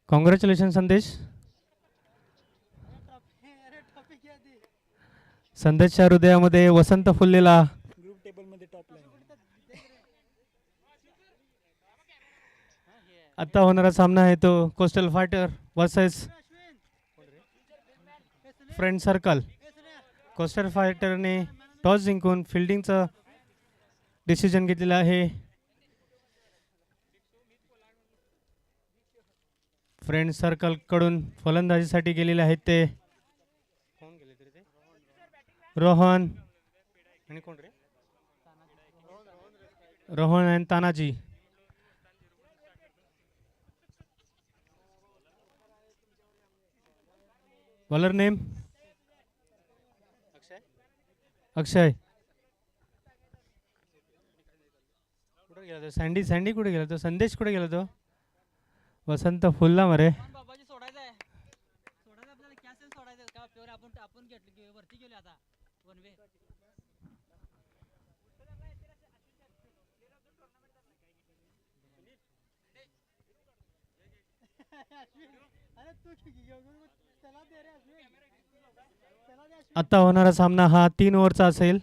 Congratulation संदेश. संदेशच्या हृदयामध्ये वसंत फुललेला. Group table मध्ये टॉप ला. आता होणारा सामना आहे तो coastal fighter versus friend circle. Coastal फायटरने टॉस जिंकून फिल्डिंगचं डिसिजन घेतलेलं आहे. फ्रेंड सर्कल कडून फलंदाजीसाठी गेलेले आहेत ते रोहन आणि कोण रे, रोहन आणि तानाजी. बॉलर नेम अक्षय. कुठे गेला तो? सँडी कुठे गेला तो? संदेश कुठे गेला तो? वसंत फुलला मरे. आता होणारा सामना हा 3 ओव्हरचा असेल.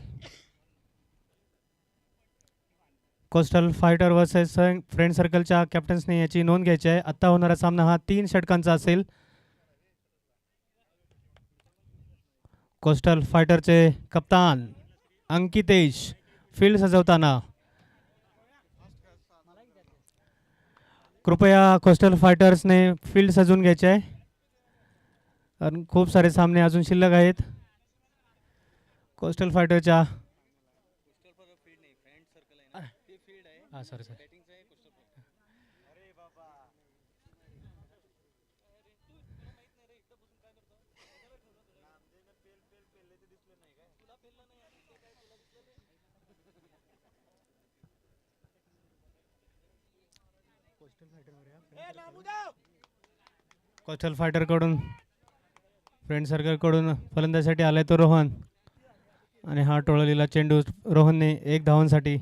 कोस्टल फायटर वर्सेस फ्रेंड सर्कलच्या कॅप्टन्सने याची नोंद घ्यायची आहे. आता होणारा सामना हा 3 षटकांचा असेल. कोस्टल फायटरचे कप्तान अंकितेश फील्ड सजवताना. कृपया कोस्टल फायटर्सने फील्ड सजवून घ्यायचे आहे कारण खूप सारे सामने अजून शिल्लक आहेत. कोस्टल फायटरच्या सॉरी कोस्टल फायटर कडून फ्रेंड सर्कल कडून फलंदाजीसाठी आलाय तो रोहन आणि हा टोळलेला चेंडू रोहनने 1 धावांसाठी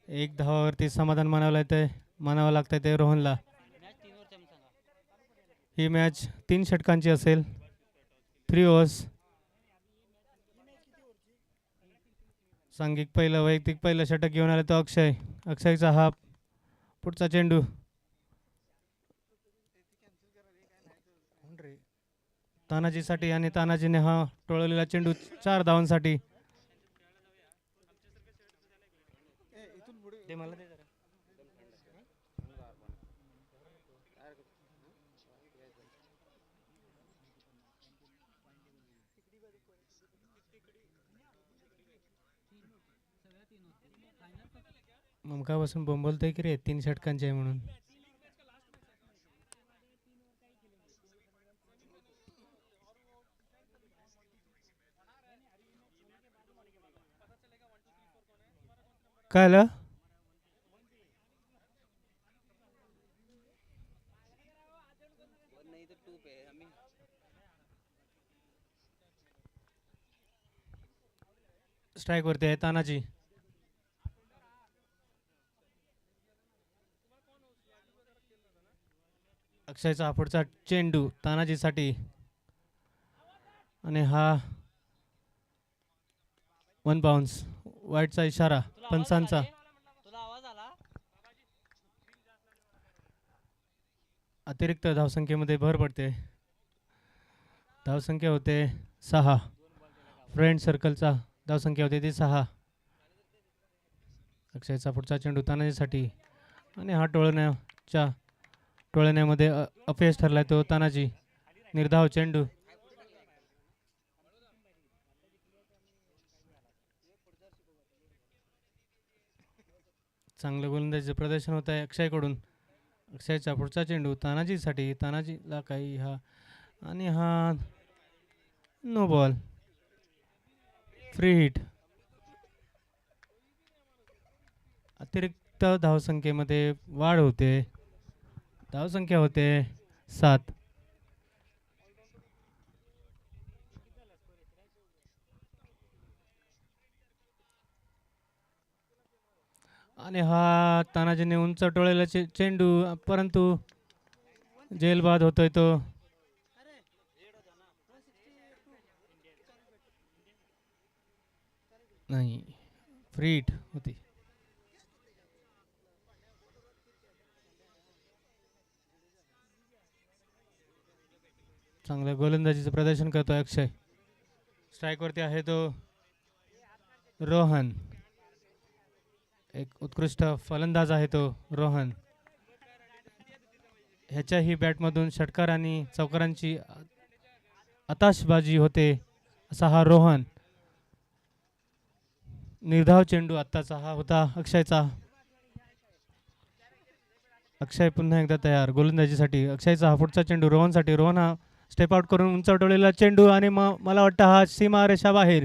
1 धावावरती समाधान मानावं लागतंय ते रोहनला. ही मॅच 3 षटकांची असेल. 3 ओव्हर्स. सांघिक वैयक्तिक पहिलं षटक घेऊन आला तो अक्षय. अक्षयचा हा पुढचा चेंडू तानाजीसाठी आणि तानाजीने हा टोळलेला चेंडू 4 धावांसाठी. ममकापासून बोंबलतोय की रे 3 षटकांचे आहे म्हणून. काय आलं? स्ट्राईक वरती आहे तानाजी. अक्षयचा पुढचा चेंडू तानाजीसाठी आणि हा 1 बाउन्स. वाईटचा इशारा पंचांचा. अतिरिक्त धावसंख्येमध्ये भर पडते. धावसंख्या होते 6. फ्रेंड सर्कलचा धावसंख्या होते ती 6. अक्षयचा पुढचा चेंडू तानाजीसाठी आणि हा टोळण्यामध्ये अपयश ठरलाय तो तानाजी. निर्धाव चेंडू. चांगलं गोलंदाजीचं प्रदर्शन होत आहे अक्षयकडून. अक्षयचा पुढचा चेंडू तानाजीसाठी. तानाजीला काही हा आणि हा नो बॉल. Free hit. अतिरिक्त धावसंख्येमध्ये वाढ होते. धावसंख्या होते 7. आणि हा तानाजीने उंच टोळलेला चेंडू, परंतु जेलबाद होतोय तो. नाही, फ्री हिट होती. चांगल्या गोलंदाजीचं प्रदर्शन करतोय अक्षय. स्ट्राईकवरती आहे तो रोहन. एक उत्कृष्ट फलंदाज आहे तो रोहन. ह्याच्याही बॅटमधून षटकार आणि चौकारांची आताशबाजी होते असा हा रोहन. निर्धाव चेंडू आत्ताचा हा होता अक्षयचा. अक्षय पुन्हा एकदा तयार गोलंदाजीसाठी. अक्षयचा हा पुढचा चेंडू रोहनसाठी. रोहन हा स्टेप आउट करून उंच उडवलेला चेंडू आणि मला वाटतं हा सीमा रेषा बाहेर.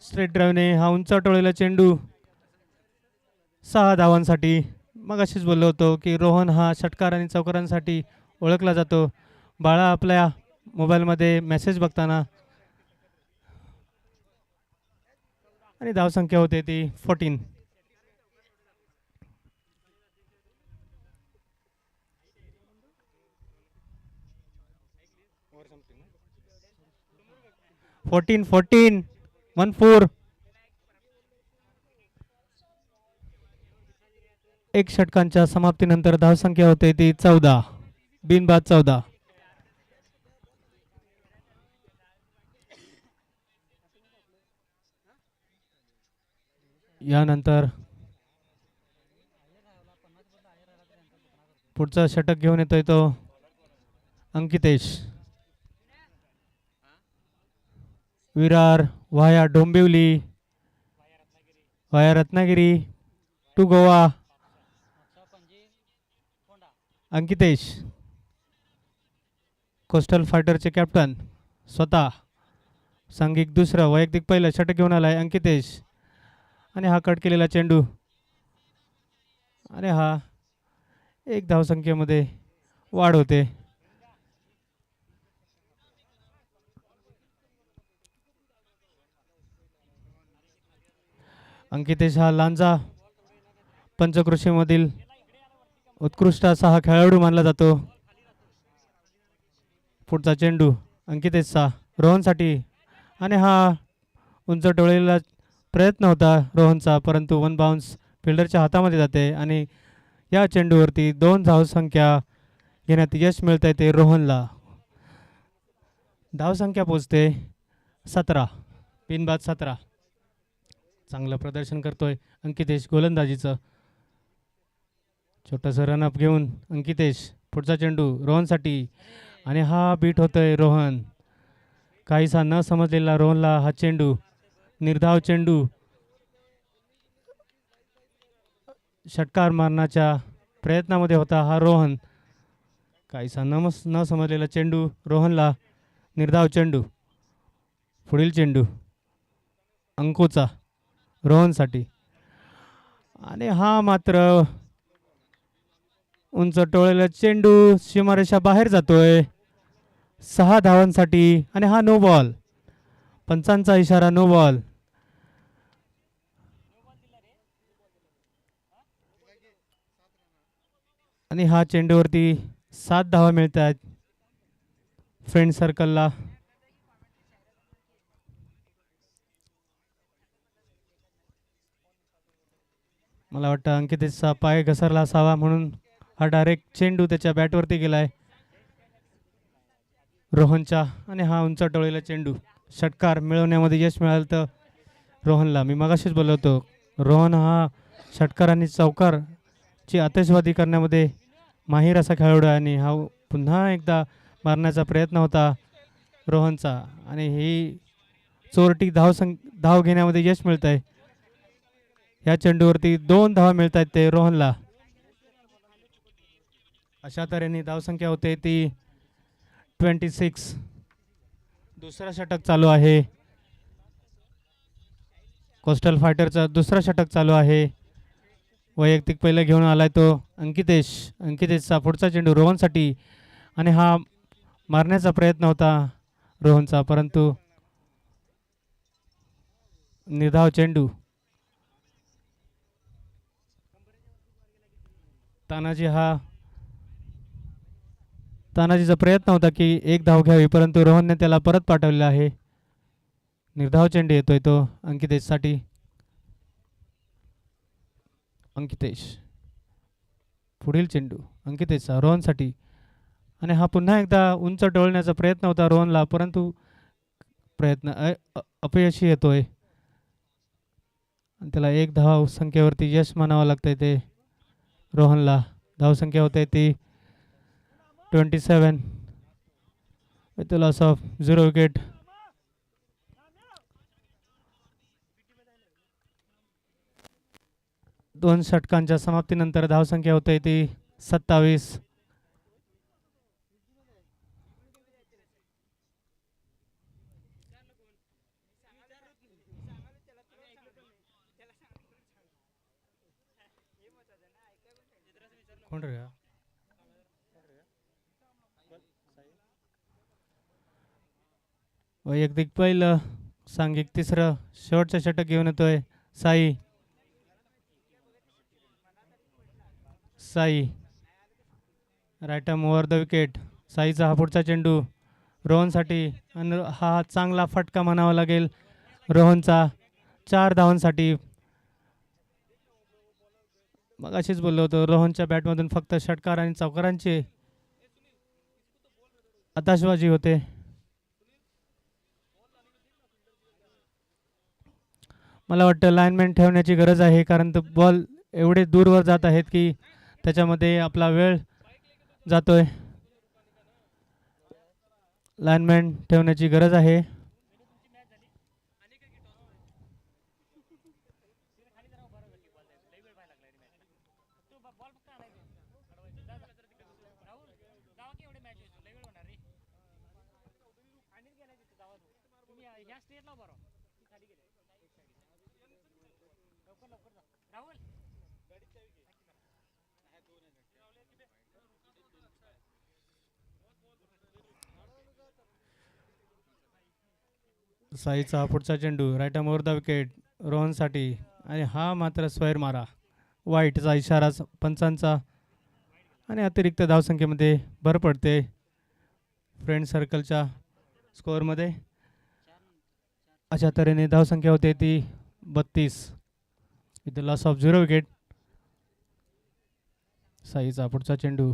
स्ट्रेट ड्राईव्हने हा उंच उडवलेला चेंडू 6 धावांसाठी. मग अशीच बोललो होतो की रोहन हा षटकार आणि चौकारांसाठी ओळखला जातो. बाळा आपल्या मोबाईलमध्ये मेसेज बघताना. आणि धावसंख्या होते ती 14. फोर्टीन 1-4. एक षटकांच्या समाप्तीनंतर धावसंख्या होते ती 14. बिनबाद 14. यानंतर पुढचा षटक घेऊन येतोय तो अंकितेश. Virar via Dombivli via Ratnagiri to Goa. Ankitesh coastal फायटरचे कॅप्टन स्वतः. सांघिक दुसरं वैयक्तिक पहिलं षटक घेऊन आलाय अंकितेश. आणि हा कट केलेला चेंडू. आणि हा एक धावसंख्येमध्ये वाढ होते. अंकितेश हा लांजा पंचकृषीमधील उत्कृष्ट असा हा खेळाडू मानला जातो. पुढचा चेंडू अंकितेशचा रोहनसाठी. आणि हा उंच टोळलेला प्रयत्न होता रोहनचा, परंतु वन बाउन्स फिल्डरच्या हातामध्ये जाते. आणि या चेंडूवरती 2 धावसंख्या घेण्यात यश मिळत आहे ते रोहनला. धावसंख्या पोचते 17. बिनबाद 17. चांगलं प्रदर्शन करतोय अंकितेश गोलंदाजीचं. छोटंसं रनअप घेऊन अंकितेश. पुढचा चेंडू रोहनसाठी. आणि हा बीट होतोय रोहन. काहीसा न समजलेला रोहनला हा चेंडू. निर्धाव चेंडू. षटकार मारण्याच्या प्रयत्नामध्ये होता हा रोहन. काहीसा न समजलेला चेंडू रोहनला. निर्धाव चेंडू. पुढील चेंडू अंकुचा रोहनसाठी. आणि हा मात्र उंच टोळलेला चेंडू सीमारेषा बाहेर जातोय 6 धावांसाठी. आणि हा नो बॉल. पंचांचा इशारा नो बॉल. आणि हा चेंडूवरती 7 धावा मिळत आहेत फ्रेंड सर्कलला. मला वाटतं अंकितेशचा पाय घसरला असावा म्हणून हा डायरेक्ट चेंडू त्याच्या बॅटवरती गेलाय रोहनच्या. आणि हा उंच टोळलेला चेंडू. षटकार मिळवण्यामध्ये यश मिळालं तर रोहनला. मी मगाशीच बोललो होतो रोहन हा षटकार आणि चौकारची आतिषबाजी करण्यामध्ये माहीर असा खेळाडू आहे. आणि हा पुन्हा एकदा मारण्याचा प्रयत्न होता रोहनचा. आणि ही चोरटी धाव घेण्यामध्ये यश मिळत आहे. या चेंडूवरती 2 धावा मिळत आहेत ते रोहनला. अशा तऱ्हेने धावसंख्या होते ती 26. दुसरा षटक चालू आहे. कोस्टल फायटरचं दुसरा षटक चालू आहे. वैयक्तिक पहिलं घेऊन आलाय तो अंकितेश. अंकितेशचा पुढचा चेंडू रोहनसाठी. आणि हा मारण्याचा प्रयत्न होता रोहनचा, परंतु निर्धाव चेंडू. तानाजी तानाजीचा प्रयत्न होता की एक धाव घ्यावी, परंतु रोहनने त्याला परत पाठवलेला आहे. निर्धाव चेंडू येतोय तो अंकितेशसाठी. अंकितेश, पुढील चेंडू अंकितेशचा रोहनसाठी, आणि हा पुन्हा एकदा उंच टोळण्याचा प्रयत्न होता रोहनला, परंतु प्रयत्न अपयशी येतोय आणि त्याला एक धाव संख्येवरती यश मानावं लागतंय ते रोहनला. धावसंख्या होते ती 27 विथ लॉस ऑफ 0 विकेट. दोन षटकांच्या समाप्तीनंतर धावसंख्या होते ती 27. कोण रे हा? वैयक्तिक पहिलं, सांघिक तिसरं, शेवटचं षटक घेऊन येतोय Sai. Sai right arm over the wicket. साईचा हा पुढचा चेंडू रोहनसाठी, आणि हा चांगला फटका म्हणावा लागेल रोहनचा 4 धावांसाठी. मग अशीच बोललो होतो, रोहनच्या बॅटमधून फक्त षटकार आणि चौकारांची आताशबाजी होते. मला वाटतं लाईनमॅन ठेवण्याची गरज आहे, कारण तो बॉल एवढे दूरवर जात आहेत की त्याच्यामध्ये आपला वेळ जातोय. लाईनमॅन ठेवण्याची गरज आहे. साईचा पुढचा चेंडू right arm over the wicket रोहनसाठी, आणि हा मात्र स्वैर मारा. वाईटचा इशारा पंचांचा, आणि अतिरिक्त धावसंख्येमध्ये भर पडते फ्रेंड सर्कलच्या स्कोअरमध्ये. अशा तऱ्हेने धावसंख्या होते ती 32 विथ लॉस ऑफ 0 विकेट. साईचा पुढचा चेंडू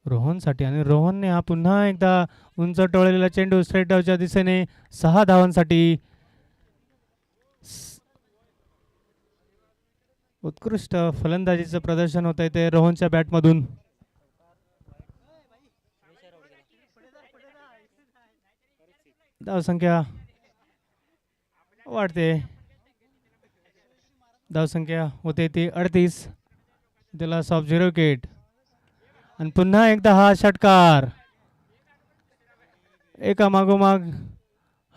रोहनसाठी, आणि रोहनने हा पुन्हा एकदा उंच टोळलेला चेंडू स्ट्रेट डावच्या दिशेने 6 धावांसाठी. उत्कृष्ट फलंदाजीचं प्रदर्शन होत आहे ते रोहनच्या बॅटमधून. धावसंख्या वाढते. धावसंख्या होते ती 38 विथ लॉस ऑफ 0 विकेट. आणि पुन्हा एकदा हा षटकार, एका मागोमाग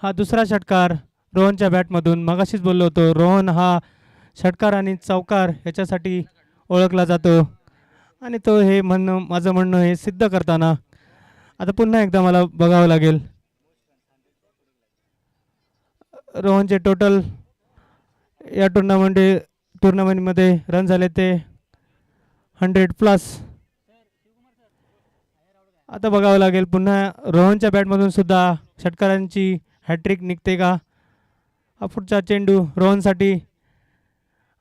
हा दुसरा षटकार रोहनच्या बॅटमधून. मगाशीच बोललो होतो, रोहन हा षटकार आणि चौकार याच्यासाठी ओळखला जातो, आणि तो हे माझं म्हणणं हे सिद्ध करताना आता पुन्हा एकदा मला बघावं लागेल. रोहनचे टोटल या टुर्नामेंटमध्ये रन झाले ते 100+. आता बघावं लागेल पुन्हा रोहनच्या बॅटमधून सुद्धा षटकारांची हॅट्रिक निघते का. हा पुढचा चेंडू रोहनसाठी,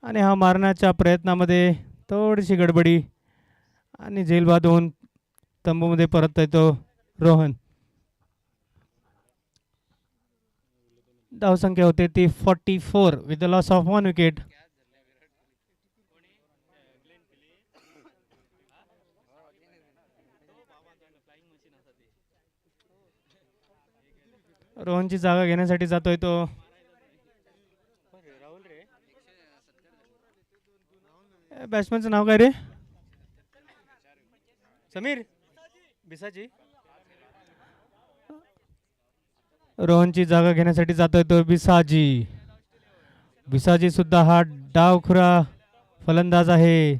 आणि हा मारण्याच्या प्रयत्नामध्ये थोडीशी गडबडी, आणि झेलबाद होऊन तंबूमध्ये परत येतो रोहन. धावसंख्या होते ती 44 with the loss of 1 wicket. रोहनची जागा घेण्यासाठी जातोय तो. बॅट्समॅनचं नाव काय रे? समीर बिसाजी. रोहनची जागा घेण्यासाठी जातोय तो बिसाजी. बिसाजी सुद्धा हा डावखुरा फलंदाज आहे.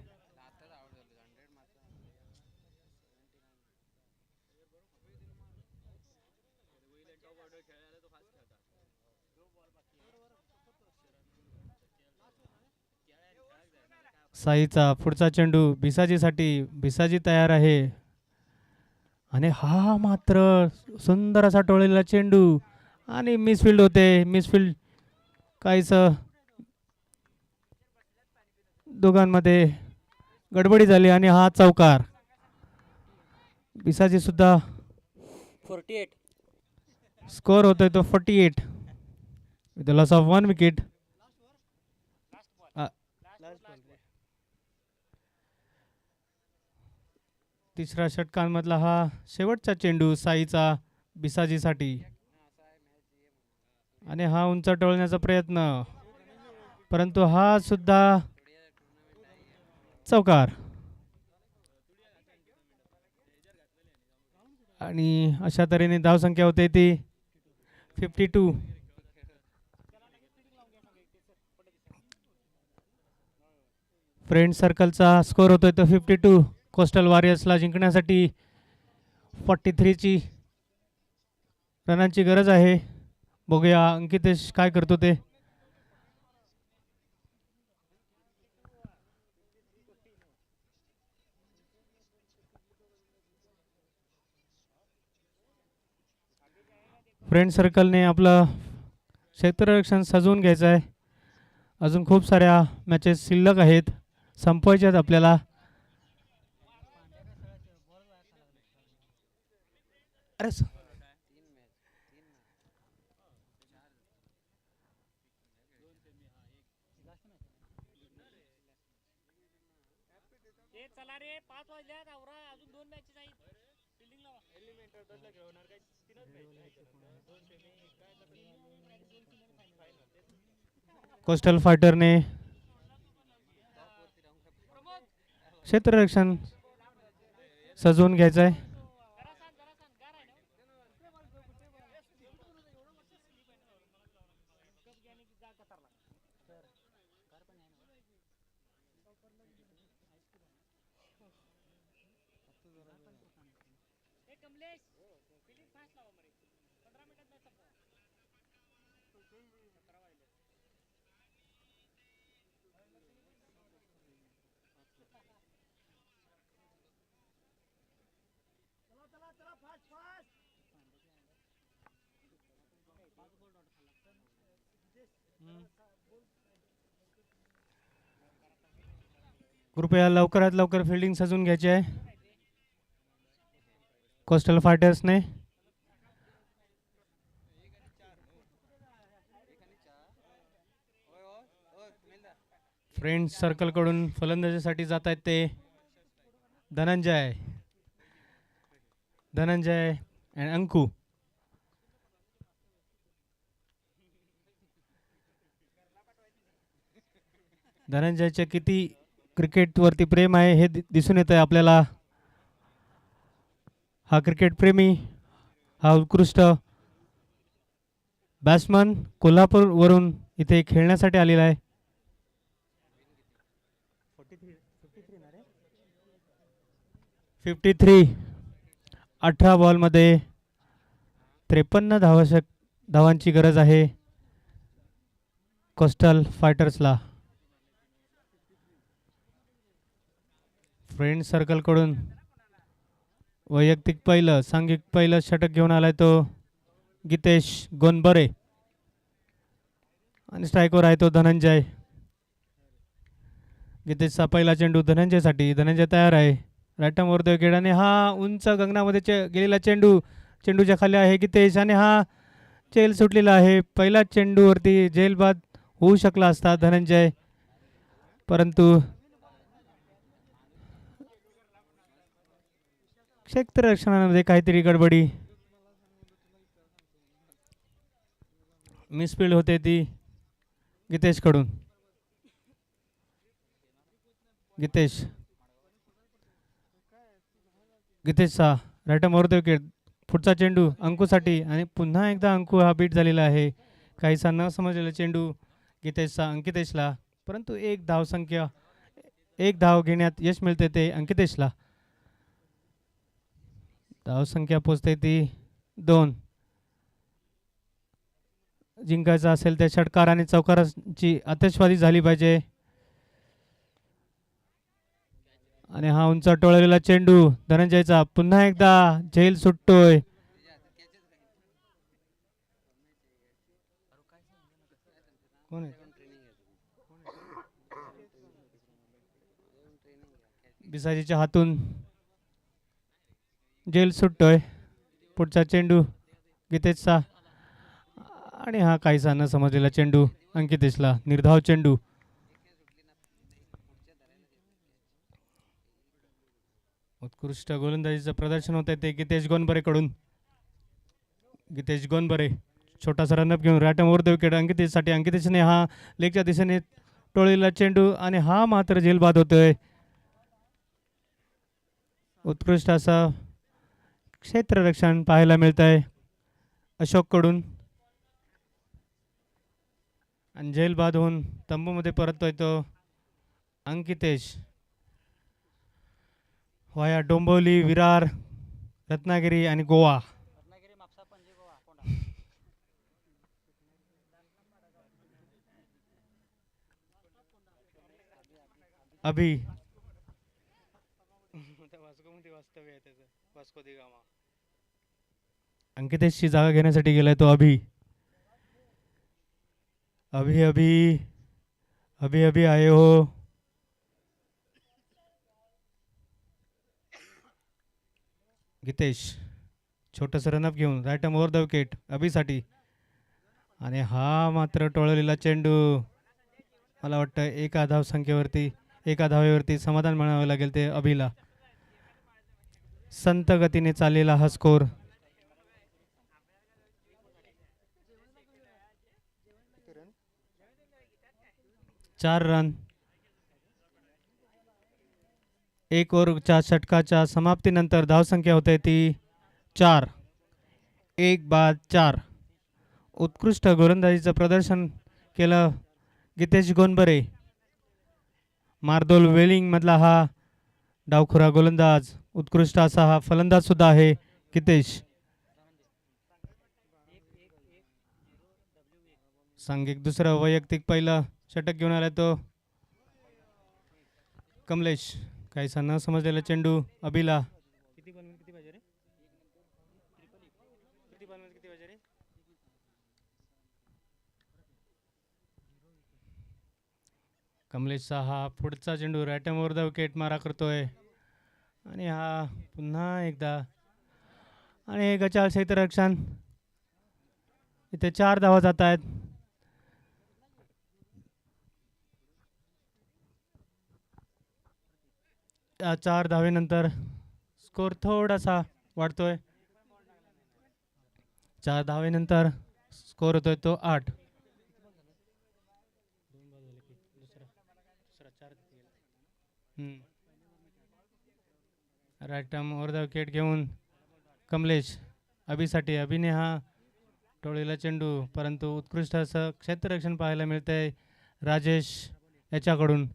साईचा पुढचा चेंडू भिसाजीसाठी. भिसाजी तयार आहे आणि हा मात्र सुंदर असा टोळलेला चेंडू आणि मिसफिल्ड होते. मिसफिल्ड काहीच दोघांमध्ये गडबडी झाली आणि हा चौकार. भिसाजी सुद्धा 48. स्कोर होतोय तो 48 with the loss of 1 wicket. तिसऱ्या षटकांमधला हा शेवटचा चेंडू साईचा बिसाजीसाठी आणि हा उंच टोळण्याचा प्रयत्न, परंतु हा सुद्धा चौकार. आणि अशा तऱ्हेने धावसंख्या होते ती 52. फ्रेंड सर्कलचा स्कोर होतोय तो 52. कोस्टल वॉरियर्सला जिंकण्यासाठी 43 ची रनांची गरज आहे. बघूया अंकितेश काय करतो ते. फ्रेंड सर्कलने आपलं क्षेत्ररक्षण सजवून घ्यायचं आहे. अजून खूप साऱ्या मॅचेस शिल्लक आहेत, संपवायच्या आहेत आपल्याला. अरे चला रे 5 वाजल्यात आवरा, अजून 2 मॅचेस आहेत. फिल्डिंग लावा. कोस्टल फायटरने क्षेत्ररक्षण सजवून घ्यायचं आहे. कृपया लवकरात लवकर फिल्डिंग सजवून घ्यायची आहे कोस्टल फायटर्सने. फ्रेंड सर्कलकडून फलंदाजीसाठी जात आहेत ते धनंजय अँड अंकु. धनंजयचे किती क्रिकेटवरती प्रेम आहे हे दिसून येत आहे आपल्याला. हा क्रिकेट प्रेमी, हा उत्कृष्ट बॅट्समन कोल्हापूरवरून इथे खेळण्यासाठी आलेला आहे. 53. 18 बॉलमध्ये 53 धावांची गरज आहे कोस्टल फायटर्सला. फ्रेंड सर्कलकडून वैयक्तिक पहिलं, सांघिक पहिलं षटक घेऊन आलाय तो गीतेश गोनबरे आणि स्ट्राईकवर आहे तो धनंजय. गीतेशचा पहिला चेंडू धनंजयसाठी. धनंजय तयार आहे. राईटम वर विकेट आणि हा उंच गगनामध्ये गेलेला चेंडू, चेंडूच्या खाली आहे गीतेश आणि हा जेल सुटलेला आहे. पहिला चेंडूवरती जेल बाद होऊ शकला असता धनंजय, परंतु क्षेत्ररक्षणामध्ये काहीतरी गडबडी, मिसफिल्ड होते ती गीतेशकडून. गीतेशचा राईटम वर विकेट. पुढचा चेंडू अंकुसाठी आणि पुन्हा एकदा अंकु हा बीट झालेला आहे. काहीसा न समजलेला चेंडू गीतेशचा अंकितेशला, परंतु एक धाव घेण्यात यश मिळते ते अंकितेशला. धावसंख्या पोचते ती 2. जिंकायचं असेल त्या षटकार आणि चौकाराची आतिषबाजी झाली पाहिजे. आणि हा उंच टोळलेला चेंडू धनंजयचा पुन्हा एकदा झेल सुटतोय. कोण आहे? बिसाजीच्या हातून जेल सुटतोय. पुढचा चेंडू गीतेशचा आणि हा काहीसा न समजलेला चेंडू अंकितेशला. निर्धाव चेंडू. उत्कृष्ट गोलंदाजीचं प्रदर्शन होत आहे ते गीतेश गोनबरेकडून. गीतेश गोनबरे छोटासा रनअप घेऊन रॅटम ओव्हर द विकेट अंकितेशसाठी. अंकितेशने हा लेगच्या दिशेने टोळलेला चेंडू आणि हा मात्र झेलबाद होतोय. उत्कृष्ट असा क्षेत्ररक्षण पाहायला मिळत आहे अशोककडून. आणि झेलबाद होऊन तंबूमध्ये परततोय तो अंकितेश. वाया डोंबिवली, विरार, रत्नागिरी आणि गोवा. रत्नागिरी म्हापसा पणजी गोवा कोंढा. अभि अंकितेशची जागा घेण्यासाठी गेलाय तो अभि. अभि अभि अभि अभि आये हो. गीतेश छोटंसं रनअप घेऊन रॅटम ओव्हर द विकेट अभिसाठी. आणि हा मात्र टोळलेला चेंडू. मला वाटतं एका धावेवरती समाधान म्हणावं लागेल ते अभिला. संत गतीने चाललेला हा स्कोर. 4 रन. 1 ओव्हरच्या षटकाच्या समाप्तीनंतर धावसंख्या होते ती 4. 1 बाद 4. उत्कृष्ट गोलंदाजीचं प्रदर्शन केलं गीतेश गोनबरे. मार्दोल वेलिंग मधला हा डावखुरा गोलंदाज. उत्कृष्ट असा हा फलंदाज सुद्धा आहे गीतेश. सांघिक दुसरं वैयक्तिक पहिलं षटक घेऊन आला तो कमलेश. काहीसा न समजलेला चेंडू अभिला. कमलेशचा हा पुढचा चेंडू रॅटम ओव्हर द विकेट मारा करतोय. आणि हा पुन्हा एकदा आणि एक गचाळ क्षेत्ररक्षण. इथे 4 धावा जात आहेत. या 4 धावेनंतर स्कोर थोडासा वाढतोय. 4 धावेनंतर स्कोर होतोय तो 8. रॅटम ओव्हर द विकेट घेऊन कमलेश अभिसाठी. अभिने हा टोळलेला चेंडू परंतु उत्कृष्ट असं क्षेत्ररक्षण पाहायला मिळतंय राजेश याच्याकडून.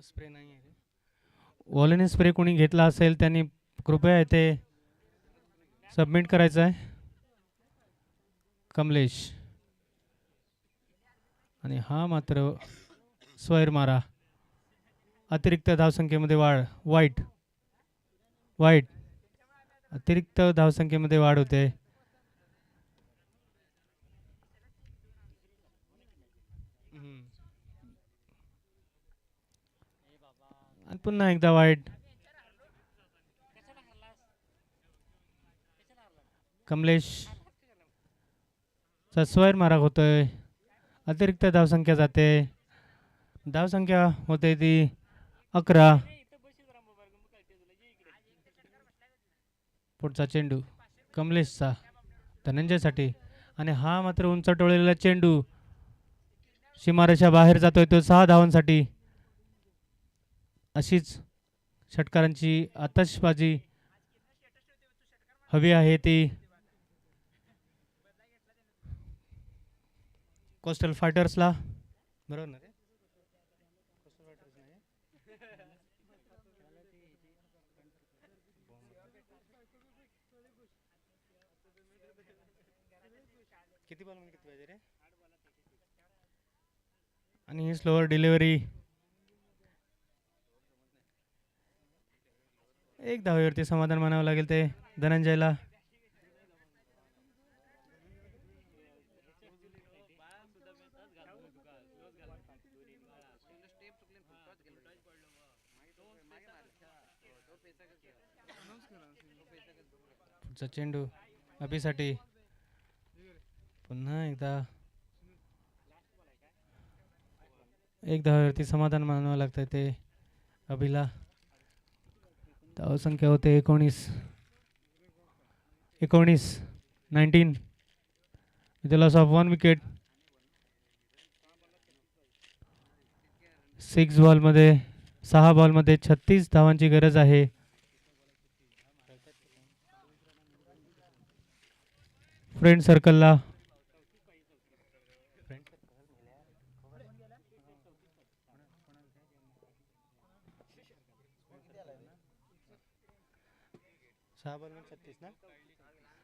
स्प्रे नाही आहे. वॉलेने स्प्रे कोणी घेतला असेल त्यांनी कृपया इथे सबमिट करायचं आहे. कमलेश आणि हा मात्र स्वैर मारा. अतिरिक्त धावसंख्येमध्ये वाढ. वाईट अतिरिक्त धावसंख्येमध्ये वाढ होते. आणि पुन्हा एकदा वाईट. कमलेश चा स्वैर मारा होतोय. अतिरिक्त धावसंख्या जाते. धावसंख्या होते ती 11. पुढचा चेंडू कमलेशचा धनंजयसाठी. आणि हा मात्र उंच टोळलेला चेंडू सीमारेषा बाहेर जातोय तो 6 धावांसाठी. अशीच षटकारांची आतषबाजी हवी आहे ती कोस्टल फायटर्सला. बरोबर ना रे? किती बॉल किती पाहिजे रे? आणि ही स्लोअर डिलिव्हरी. एक धावेवरती समाधान मानावं लागेल ते धनंजयला. पुढचा चेंडू अभिसाठी. पुन्हा एकदा एक धावेवरती समाधान मानावं लागतंय ते अभिला. धावसंख्या होते 19. 19 with the loss of 1 wicket. 6 बॉलमध्ये 36 धावांची गरज आहे. फ्रेंड सर्कलला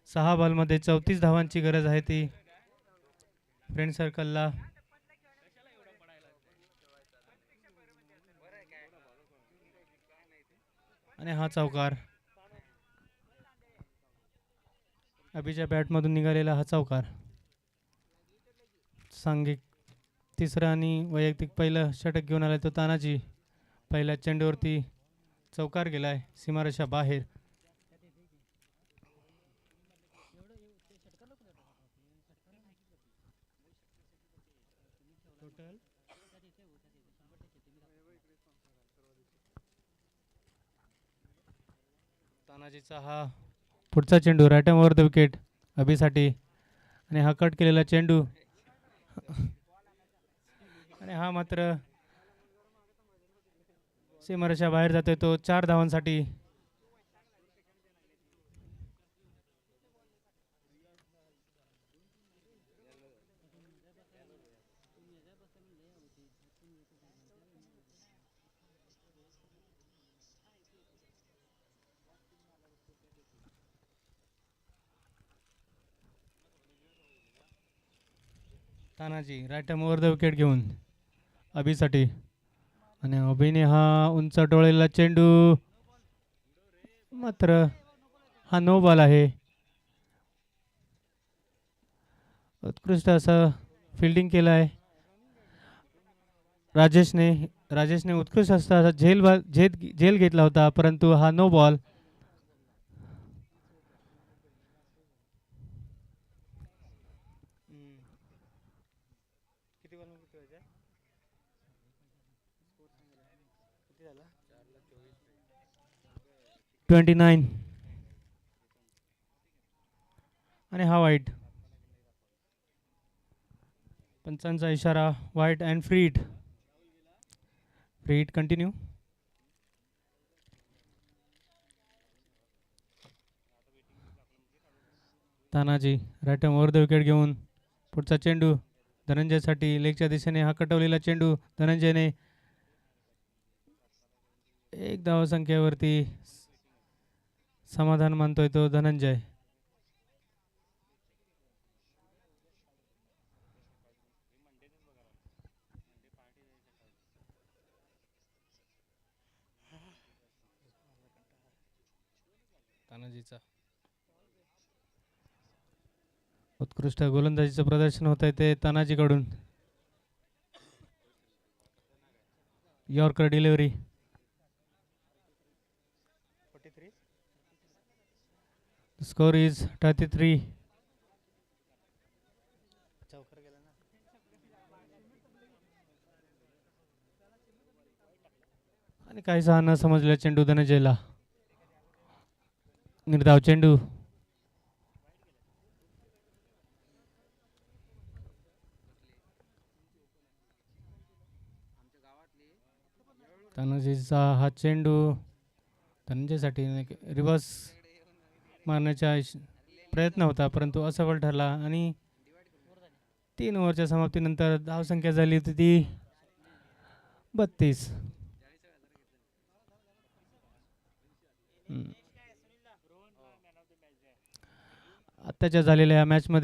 6 बॉलमध्ये 34 धावांची गरज आहे ती फ्रेंड सर्कलला. आणि हा चौकार अभिच्या बॅटमधून निघालेला हा चौकार. सांघिक तिसरा आणि वैयक्तिक पहिलं षटक घेऊन आलाय तो तानाजी. पहिल्या चेंडूवरती चौकार गेलाय सीमारेषा बाहेर. तानाजीचा हा पुढचा चेंडू right arm over the wicket अभिसाठी. आणि हा कट केलेला चेंडू आणि हा मात्र सीमारेषा बाहेर जातोय तो 4 धावांसाठी. Tanaji right arm over the wicket घेऊन अभिसाठी. आणि अभिने हा उंच डोळेला चेंडू मात्र हा नो बॉल आहे. उत्कृष्ट असं फिल्डिंग केलं आहे राजेशने उत्कृष्ट असा झेल घेतला होता परंतु हा नो बॉल. किती बॉल 29. आणि हा वाईट. पंचांचा इशारा wide and free hit continue. Tanaji right arm over the wicket घेऊन पुढचा चेंडू धनंजयसाठी. लेगच्या दिशेने हा कटवलेला चेंडू धनंजयने एक धावसंख्येवरती समाधान मानतोय तो धनंजय. तानाजीचा उत्कृष्ट गोलंदाजीचं प्रदर्शन होत आहे ते तानाजीकडून. Yorker delivery. Score is 33. आणि काहीसा न समजलेला चेंडू धनंजयला. निर्धाव चेंडू. तानाजीचा हा चेंडू धनंजयसाठी रिव्हर्स मारण्याचा प्रयत्न होता परंतु असफल ठरला. आणि 3 ओव्हरच्या समाप्तीनंतर धावसंख्या झाली होती ती 32. आत्ताच्या झालेल्या या मॅचमध्ये